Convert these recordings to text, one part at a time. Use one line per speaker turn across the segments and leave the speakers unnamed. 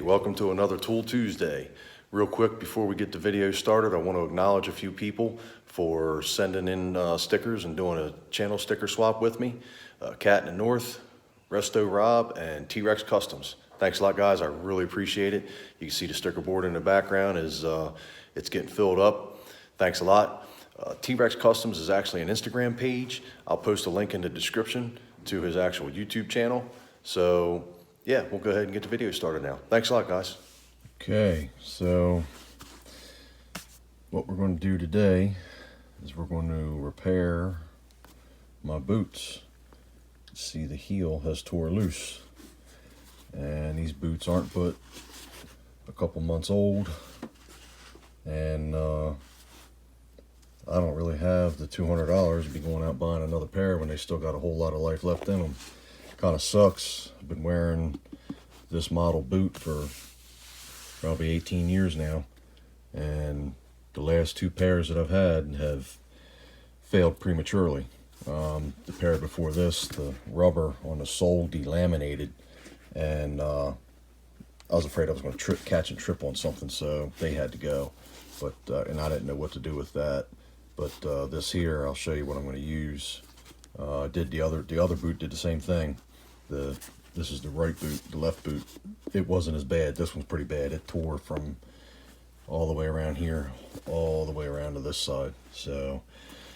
welcome to another Tool Tuesday. Real quick before we get the video started, I want to acknowledge a few people for sending in stickers and doing a channel sticker swap with me. Cat in the North, Resto-Rob, and T-Rex Customs. Thanks a lot, guys. I really appreciate it. You can see the sticker board in the background is it's getting filled up. Thanks a lot. T-Rex Customs is actually an Instagram page. I'll post a link in the description to his actual YouTube channel. So yeah, we'll go ahead and get the video started now. Thanks a lot, guys.
Okay, so what we're going to do today is we're going to repair my boots. See, the heel has tore loose, and these boots aren't but a couple months old, and I don't really have the $200 to be going out buying another pair when they still got a whole lot of life left in them. Kind of sucks. I've been wearing this model boot for probably 18 years now, and the last two pairs that I've had have failed prematurely. The pair before this, the rubber on the sole delaminated, and I was afraid I was going to catch and trip on something, so they had to go. But and I didn't know what to do with that. But this here, I'll show you what I'm going to use. The other boot did the same thing. This is the right boot. The left boot, it wasn't as bad. This one's pretty bad. It tore from all the way around here, all the way around to this side. So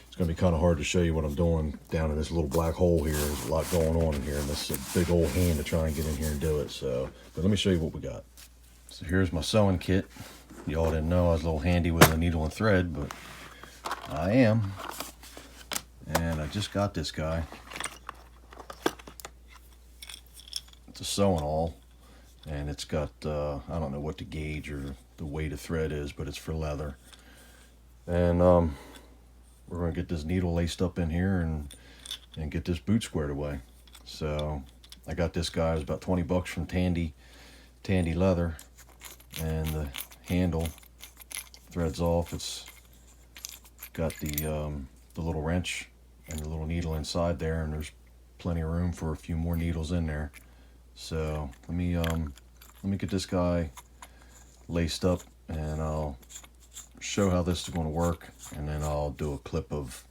it's going to be kind of hard to show you what I'm doing down in this little black hole here. There's a lot going on in here, and this is a big old hand to try and get in here and do it. So, but let me show you what we got. So here's my sewing kit. Y'all didn't know I was a little handy with a needle and thread, but I am. And I just got this guy. It's a sewing awl, and it's got I don't know what the gauge or the weight of thread is, but it's for leather. And we're going to get this needle laced up in here and get this boot squared away. So I got this guy. It's about 20 bucks from Tandy Leather, and the handle threads off. It's got the little wrench and the little needle inside there, and there's plenty of room for a few more needles in there. So let me get this guy laced up, and I'll show how this is going to work, and then I'll do a clip of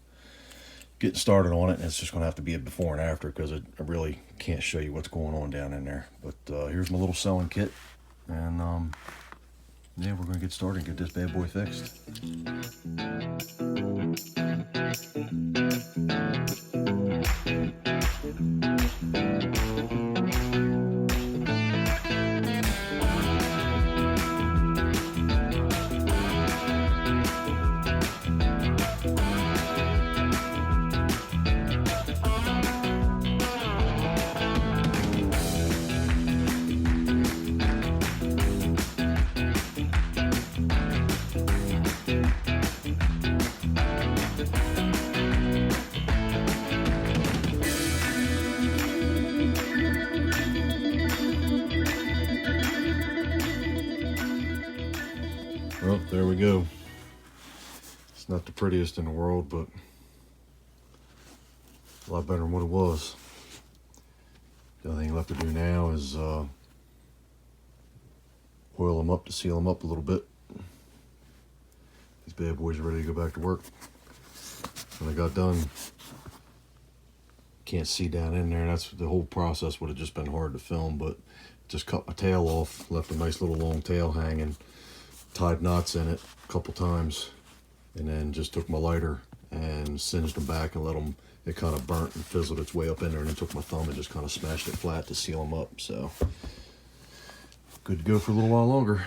getting started on it. And it's just going to have to be a before and after, because I really can't show you what's going on down in there. But here's my little sewing kit, and yeah, we're going to get started and get this bad boy fixed. Well, there we go. It's not the prettiest in the world, but a lot better than what it was. The only thing left to do now is oil them up to seal them up a little bit. These bad boys are ready to go back to work. When I got done, can't see down in there. That's the whole process. Would have just been hard to film, but just cut my tail off, left a nice little long tail hanging, tied knots in it a couple times, and then just took my lighter and singed them back and let them, it kind of burnt and fizzled its way up in there, and then took my thumb and just kind of smashed it flat to seal them up. So good to go for a little while longer.